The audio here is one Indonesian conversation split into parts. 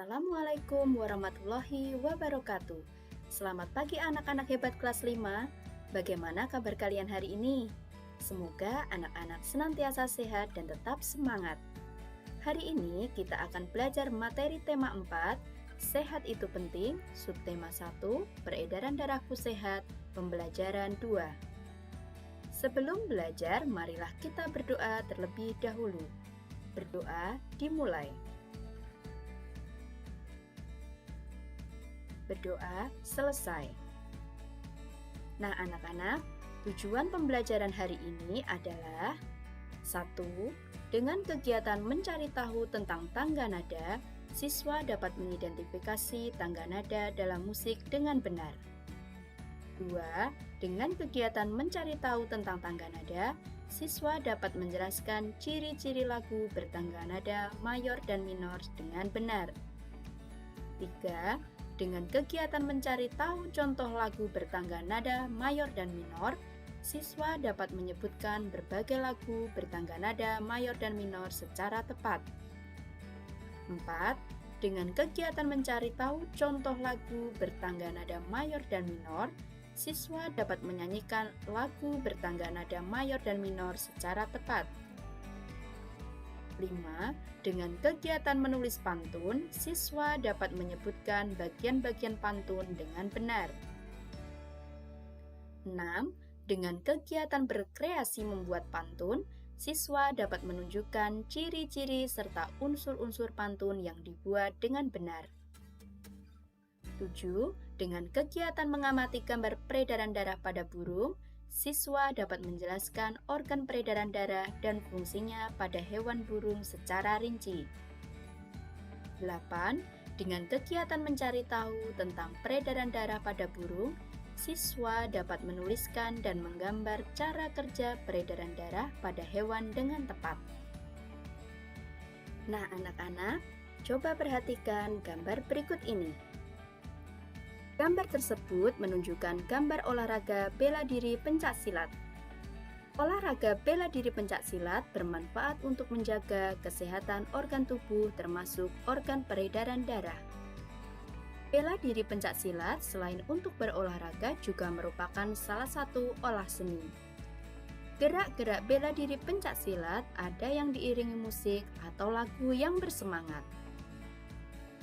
Assalamualaikum warahmatullahi wabarakatuh. Selamat pagi anak-anak hebat kelas 5. Bagaimana kabar kalian hari ini? Semoga anak-anak senantiasa sehat dan tetap semangat. Hari ini kita akan belajar materi tema 4, Sehat itu penting, subtema 1, Peredaran darahku sehat, pembelajaran 2. Sebelum belajar, marilah kita berdoa terlebih dahulu. Berdoa dimulai. Berdoa selesai. Nah, anak-anak, tujuan pembelajaran hari ini adalah 1. Dengan kegiatan mencari tahu tentang tangga nada, siswa dapat mengidentifikasi tangga nada dalam musik dengan benar. 2. Dengan kegiatan mencari tahu tentang tangga nada, siswa dapat menjelaskan ciri-ciri lagu bertangga nada mayor dan minor dengan benar. 3. Dengan kegiatan mencari tahu contoh lagu bertangga nada mayor dan minor, siswa dapat menyebutkan berbagai lagu bertangga nada mayor dan minor secara tepat. 4. Dengan kegiatan mencari tahu contoh lagu bertangga nada mayor dan minor, siswa dapat menyanyikan lagu bertangga nada mayor dan minor secara tepat. 5. Dengan kegiatan menulis pantun, siswa dapat menyebutkan bagian-bagian pantun dengan benar. 6. Dengan kegiatan berkreasi membuat pantun, siswa dapat menunjukkan ciri-ciri serta unsur-unsur pantun yang dibuat dengan benar. 7. Dengan kegiatan mengamati gambar peredaran darah pada burung, siswa dapat menjelaskan organ peredaran darah dan fungsinya pada hewan burung secara rinci. 8. Dengan kegiatan mencari tahu tentang peredaran darah pada burung, siswa dapat menuliskan dan menggambar cara kerja peredaran darah pada hewan dengan tepat. Nah, anak-anak, coba perhatikan gambar berikut ini. Gambar tersebut menunjukkan gambar olahraga bela diri pencak silat. Olahraga bela diri pencak silat bermanfaat untuk menjaga kesehatan organ tubuh termasuk organ peredaran darah. Bela diri pencak silat selain untuk berolahraga juga merupakan salah satu olah seni. Gerak-gerak bela diri pencak silat ada yang diiringi musik atau lagu yang bersemangat.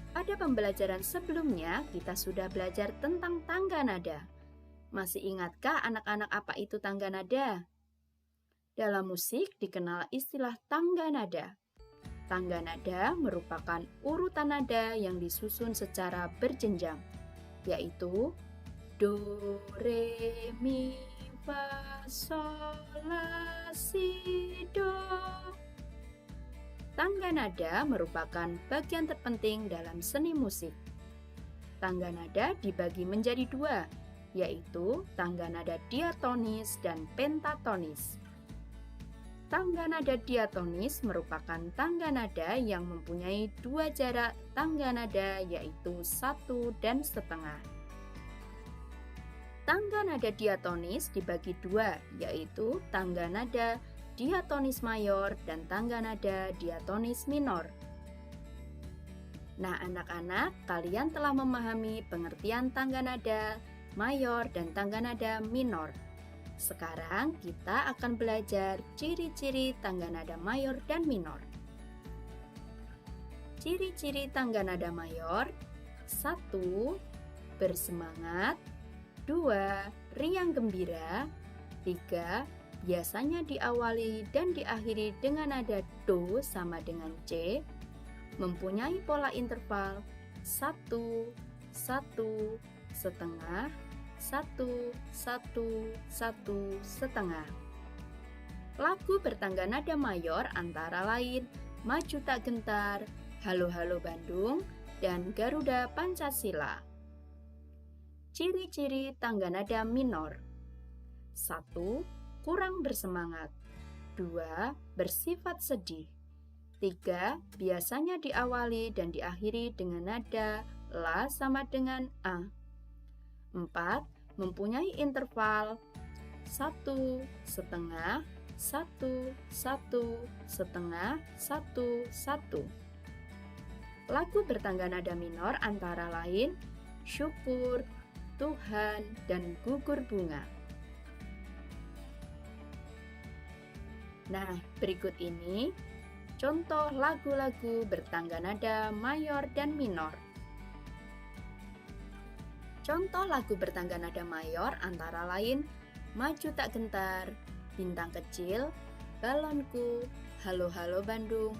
Pada pembelajaran sebelumnya, kita sudah belajar tentang tangga nada. Masih ingatkah anak-anak apa itu tangga nada? Dalam musik dikenal istilah tangga nada. Tangga nada merupakan urutan nada yang disusun secara berjenjang, yaitu Do, Re, Mi, Fa, Sol, La, Si, Do. Tangga nada merupakan bagian terpenting dalam seni musik. Tangga nada dibagi menjadi dua, yaitu tangga nada diatonis dan pentatonis. Tangga nada diatonis merupakan tangga nada yang mempunyai dua jarak tangga nada, yaitu 1 dan setengah. Tangga nada diatonis dibagi dua, yaitu tangga nada diatonis mayor dan tangga nada diatonis minor. Nah, anak-anak, kalian telah memahami pengertian tangga nada mayor dan tangga nada minor. Sekarang kita akan belajar ciri-ciri tangga nada mayor dan minor. Ciri-ciri tangga nada mayor: 1. Bersemangat. 2. Riang gembira. 3. Biasanya diawali dan diakhiri dengan nada Do sama dengan C, mempunyai pola interval 1, 1, setengah, 1, 1, 1, setengah. Lagu bertangga nada mayor antara lain Maju Tak Gentar, Halo Halo Bandung, dan Garuda Pancasila. Ciri-ciri tangga nada minor: 1. Kurang bersemangat. 2. Bersifat sedih. 3. Biasanya diawali dan diakhiri dengan nada La sama dengan A. 4. Mempunyai interval 1, setengah, 1, 1, setengah, 1, 1. lagu bertangga nada minor antara lain Syukur, Tuhan, dan Gugur Bunga. Nah, berikut ini contoh lagu-lagu bertangga nada mayor dan minor. Contoh lagu bertangga nada mayor antara lain Maju Tak Gentar, Bintang Kecil, Balonku, Halo Halo Bandung,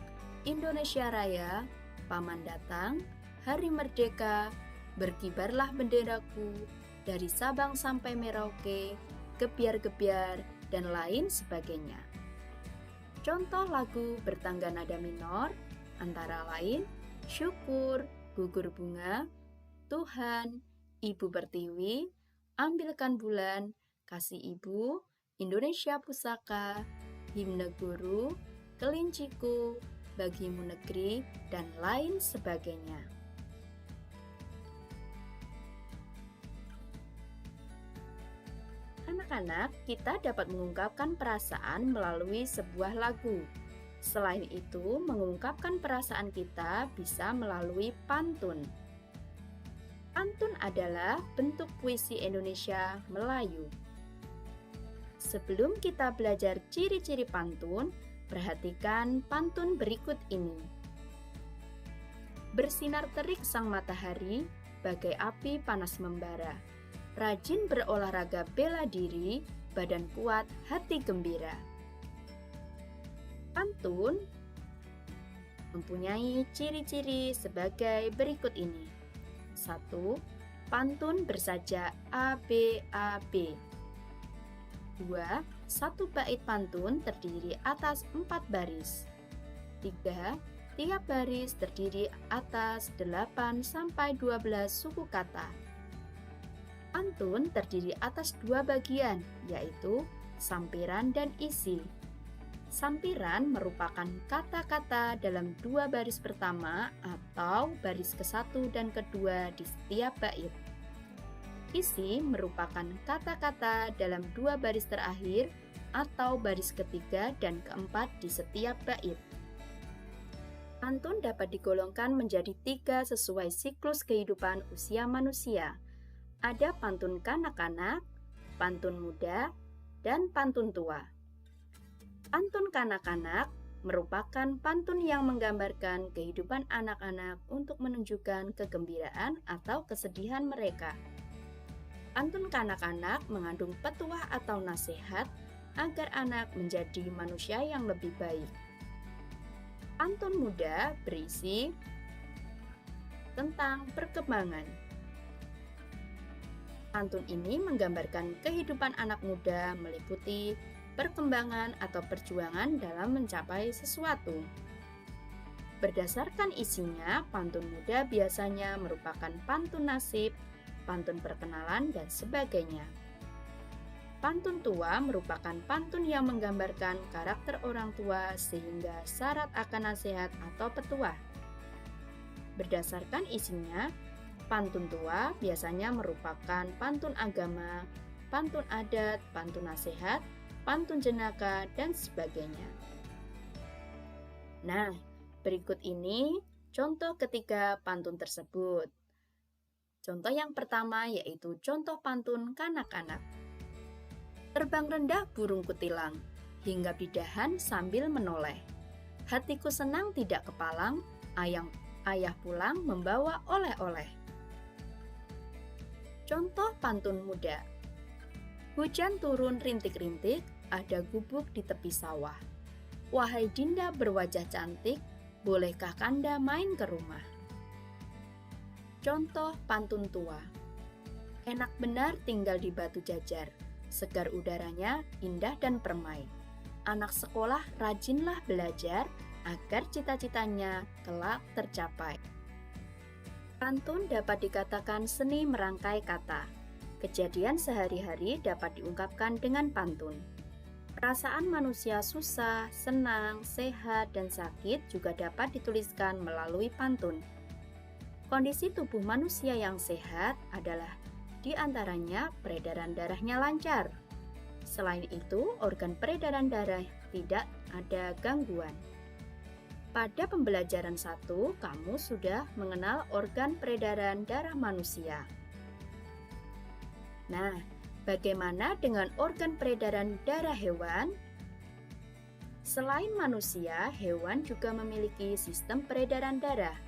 Indonesia Raya, Paman Datang, Hari Merdeka, Berkibarlah Benderaku, Dari Sabang sampai Merauke, Gebiar-gebiar, dan lain sebagainya. Contoh lagu bertangga nada minor antara lain Syukur, Gugur Bunga, Tuhan, Ibu Pertiwi, Ambilkan Bulan, Kasih Ibu, Indonesia Pusaka, Himne Guru, Kelinciku, Bagimu Negeri, dan lain sebagainya. Anak-anak, kita dapat mengungkapkan perasaan melalui sebuah lagu. Selain itu, mengungkapkan perasaan kita bisa melalui pantun. Pantun adalah bentuk puisi Indonesia Melayu. Sebelum kita belajar ciri-ciri pantun, perhatikan pantun berikut ini. Bersinar terik sang matahari, bagai api panas membara. Rajin berolahraga bela diri, badan kuat, hati gembira. Pantun mempunyai ciri-ciri sebagai berikut ini. 1. Pantun bersaja ABAB. 2. Satu bait pantun terdiri atas 4 baris. 3. Tiap baris terdiri atas 8 sampai 12 suku kata. Pantun terdiri atas 2 bagian, yaitu sampiran dan isi. Sampiran merupakan kata-kata dalam 2 baris pertama atau baris ke-1 dan ke-2 di setiap bait. Isi merupakan kata-kata dalam 2 baris terakhir atau baris ketiga dan keempat di setiap bait. Pantun dapat digolongkan menjadi 3 sesuai siklus kehidupan usia manusia. Ada pantun kanak-kanak, pantun muda, dan pantun tua. Pantun kanak-kanak merupakan pantun yang menggambarkan kehidupan anak-anak untuk menunjukkan kegembiraan atau kesedihan mereka. Pantun kanak-kanak mengandung petuah atau nasihat agar anak menjadi manusia yang lebih baik. Pantun muda berisi tentang perkembangan. Pantun ini menggambarkan kehidupan anak muda meliputi perkembangan atau perjuangan dalam mencapai sesuatu. Berdasarkan isinya, pantun muda biasanya merupakan pantun nasib, pantun perkenalan, dan sebagainya. Pantun tua merupakan pantun yang menggambarkan karakter orang tua sehingga syarat akan nasihat atau petuah. Berdasarkan isinya, pantun tua biasanya merupakan pantun agama, pantun adat, pantun nasihat, pantun jenaka, dan sebagainya. Nah, berikut ini contoh ketiga pantun tersebut. Contoh yang pertama yaitu contoh pantun kanak-kanak. Terbang rendah burung kutilang, hingga bidahan sambil menoleh. Hatiku senang tidak kepalang, ayah pulang membawa oleh-oleh. Contoh pantun muda. Hujan turun rintik-rintik, ada gubuk di tepi sawah. Wahai Dinda berwajah cantik, bolehkah Kanda main ke rumah? Contoh pantun tua. Enak benar tinggal di Batu Jajar, segar udaranya indah dan permai. Anak sekolah rajinlah belajar, agar cita-citanya kelak tercapai. Pantun dapat dikatakan seni merangkai kata. Kejadian sehari-hari dapat diungkapkan dengan pantun. Perasaan manusia susah, senang, sehat, dan sakit juga dapat dituliskan melalui pantun. Kondisi tubuh manusia yang sehat adalah di antaranya peredaran darahnya lancar. Selain itu, organ peredaran darah tidak ada gangguan. Pada pembelajaran 1, kamu sudah mengenal organ peredaran darah manusia. Nah, bagaimana dengan organ peredaran darah hewan? Selain manusia, hewan juga memiliki sistem peredaran darah.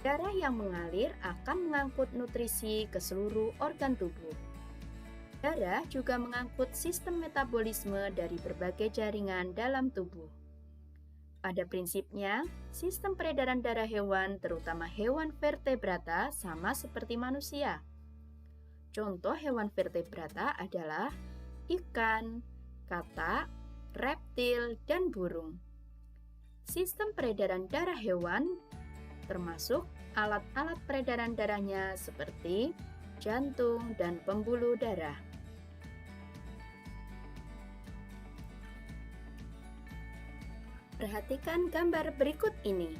Darah yang mengalir akan mengangkut nutrisi ke seluruh organ tubuh. Darah juga mengangkut sistem metabolisme dari berbagai jaringan dalam tubuh. Pada prinsipnya, sistem peredaran darah hewan, terutama hewan vertebrata, sama seperti manusia. Contoh hewan vertebrata adalah ikan, katak, reptil, dan burung. Sistem peredaran darah hewan termasuk alat-alat peredaran darahnya seperti jantung dan pembuluh darah. Perhatikan gambar berikut ini.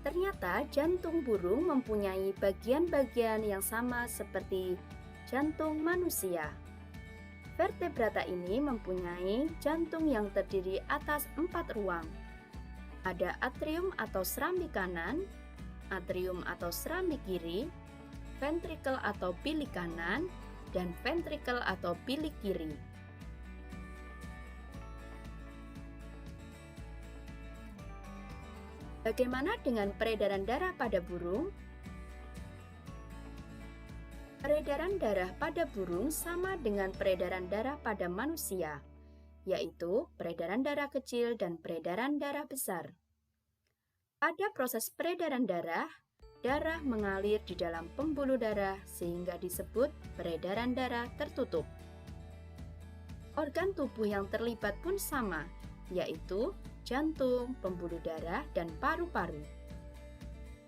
Ternyata jantung burung mempunyai bagian-bagian yang sama seperti jantung manusia. Vertebrata ini mempunyai jantung yang terdiri atas 4 ruang. Ada atrium atau serambi kanan, atrium atau serambi kiri, ventricle atau bilik kanan, dan ventricle atau bilik kiri. Bagaimana dengan peredaran darah pada burung? Peredaran darah pada burung sama dengan peredaran darah pada manusia, yaitu peredaran darah kecil dan peredaran darah besar. Pada proses peredaran darah, darah mengalir di dalam pembuluh darah sehingga disebut peredaran darah tertutup. Organ tubuh yang terlibat pun sama, yaitu jantung, pembuluh darah, dan paru-paru.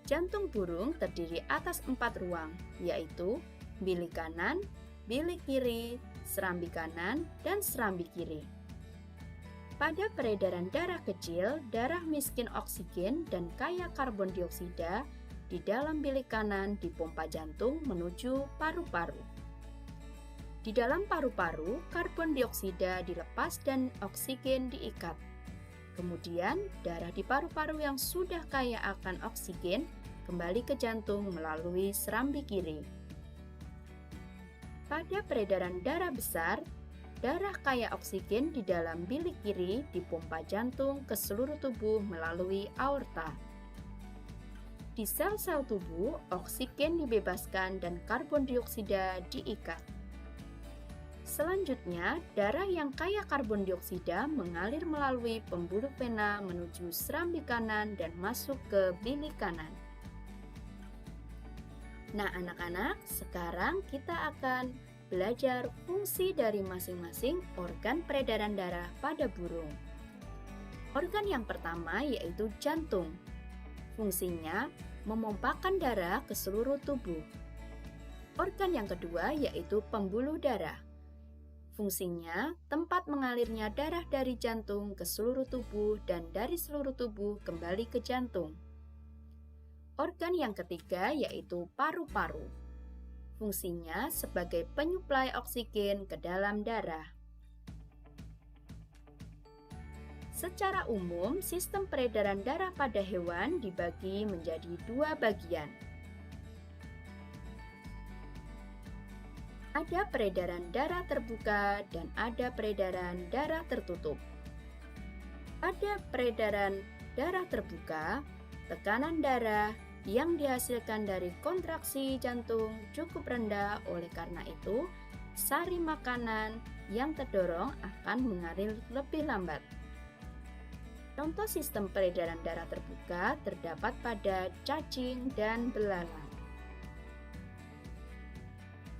Jantung burung terdiri atas 4 ruang, yaitu bilik kanan, bilik kiri, serambi kanan, dan serambi kiri. Pada peredaran darah kecil, darah miskin oksigen dan kaya karbon dioksida di dalam bilik kanan dipompa jantung menuju paru-paru. Di dalam paru-paru, karbon dioksida dilepas dan oksigen diikat. Kemudian, darah di paru-paru yang sudah kaya akan oksigen kembali ke jantung melalui serambi kiri. Pada peredaran darah besar, darah kaya oksigen di dalam bilik kiri dipompa jantung ke seluruh tubuh melalui aorta. Di sel-sel tubuh, oksigen dibebaskan dan karbon dioksida diikat. Selanjutnya, darah yang kaya karbon dioksida mengalir melalui pembuluh vena menuju serambi kanan dan masuk ke bilik kanan. Nah, anak-anak, sekarang kita akan belajar fungsi dari masing-masing organ peredaran darah pada burung. Organ yang pertama yaitu jantung. Fungsinya memompakan darah ke seluruh tubuh. Organ yang kedua yaitu pembuluh darah. Fungsinya tempat mengalirnya darah dari jantung ke seluruh tubuh dan dari seluruh tubuh kembali ke jantung. Organ yang ketiga yaitu paru-paru. Fungsinya sebagai penyuplai oksigen ke dalam darah. Secara umum, sistem peredaran darah pada hewan dibagi menjadi 2 bagian. Ada peredaran darah terbuka dan ada peredaran darah tertutup. Pada peredaran darah terbuka, tekanan darah yang dihasilkan dari kontraksi jantung cukup rendah, oleh karena itu sari makanan yang terdorong akan mengalir lebih lambat. Contoh sistem peredaran darah terbuka terdapat pada cacing dan belalang.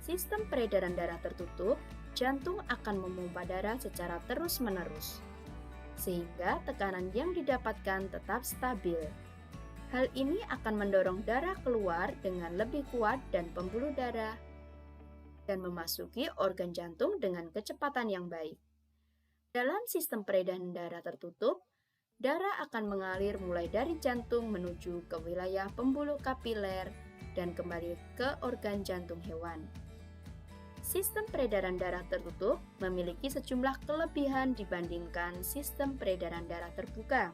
Sistem peredaran darah tertutup, jantung akan memompa darah secara terus-menerus, sehingga tekanan yang didapatkan tetap stabil. Hal ini akan mendorong darah keluar dengan lebih kuat dan pembuluh darah dan memasuki organ jantung dengan kecepatan yang baik. Dalam sistem peredaran darah tertutup, darah akan mengalir mulai dari jantung menuju ke wilayah pembuluh kapiler dan kembali ke organ jantung hewan. Sistem peredaran darah tertutup memiliki sejumlah kelebihan dibandingkan sistem peredaran darah terbuka.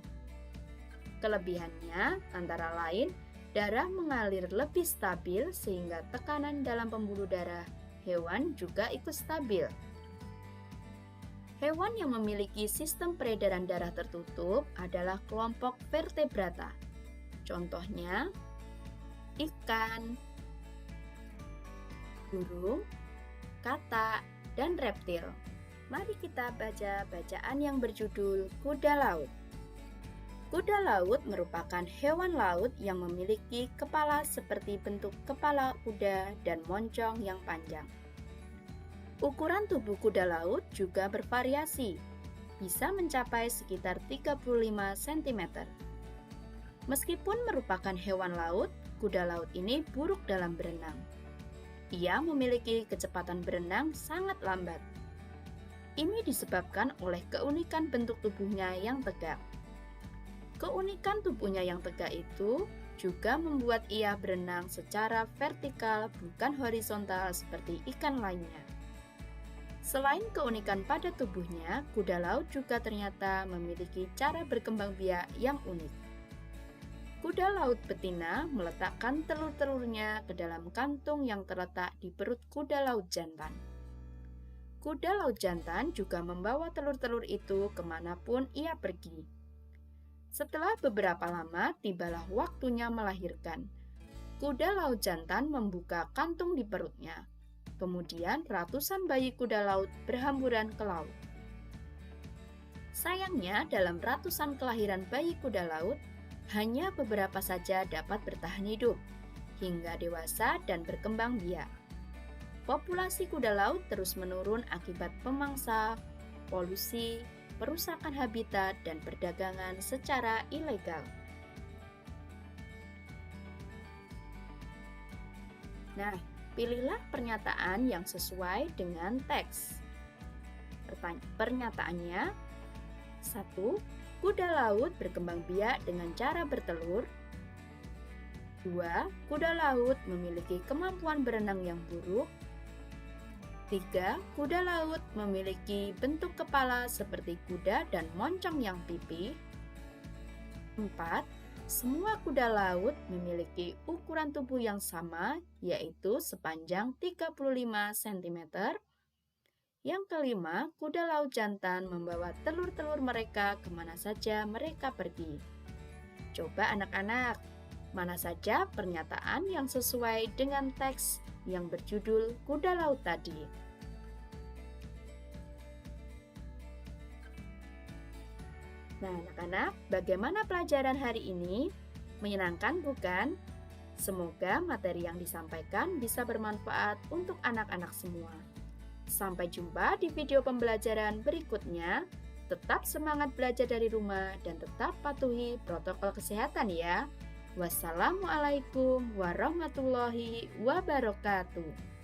Kelebihannya antara lain, darah mengalir lebih stabil sehingga tekanan dalam pembuluh darah hewan juga ikut stabil. Hewan yang memiliki sistem peredaran darah tertutup adalah kelompok vertebrata. Contohnya, ikan, burung, katak, dan reptil. Mari kita baca bacaan yang berjudul Kuda Laut. Kuda laut merupakan hewan laut yang memiliki kepala seperti bentuk kepala kuda dan moncong yang panjang. Ukuran tubuh kuda laut juga bervariasi, bisa mencapai sekitar 35 cm. Meskipun merupakan hewan laut, kuda laut ini buruk dalam berenang. Ia memiliki kecepatan berenang sangat lambat. Ini disebabkan oleh keunikan bentuk tubuhnya yang tegak. Keunikan tubuhnya yang tegak itu juga membuat ia berenang secara vertikal, bukan horizontal seperti ikan lainnya. Selain keunikan pada tubuhnya, kuda laut juga ternyata memiliki cara berkembang biak yang unik. Kuda laut betina meletakkan telur-telurnya ke dalam kantung yang terletak di perut kuda laut jantan. Kuda laut jantan juga membawa telur-telur itu kemanapun ia pergi. Setelah beberapa lama, tibalah waktunya melahirkan. Kuda laut jantan membuka kantung di perutnya. Kemudian ratusan bayi kuda laut berhamburan ke laut. Sayangnya, dalam ratusan kelahiran bayi kuda laut, hanya beberapa saja dapat bertahan hidup, hingga dewasa dan berkembang biak. Populasi kuda laut terus menurun akibat pemangsa, polusi, perusakan habitat, dan perdagangan secara ilegal. Nah, pilihlah pernyataan yang sesuai dengan teks. Pernyataannya, 1. Kuda laut berkembang biak dengan cara bertelur. 2. Kuda laut memiliki kemampuan berenang yang buruk. 3. Kuda laut memiliki bentuk kepala seperti kuda dan moncong yang pipih. 4. Semua kuda laut memiliki ukuran tubuh yang sama, yaitu sepanjang 35 cm. Yang kelima, kuda laut jantan membawa telur-telur mereka kemana saja mereka pergi. Coba anak-anak, mana saja pernyataan yang sesuai dengan teks yang berjudul Kuda Laut tadi? Nah, anak-anak, bagaimana pelajaran hari ini? Menyenangkan bukan? Semoga materi yang disampaikan bisa bermanfaat untuk anak-anak semua. Sampai jumpa di video pembelajaran berikutnya. Tetap semangat belajar dari rumah dan tetap patuhi protokol kesehatan ya. Wassalamualaikum warahmatullahi wabarakatuh.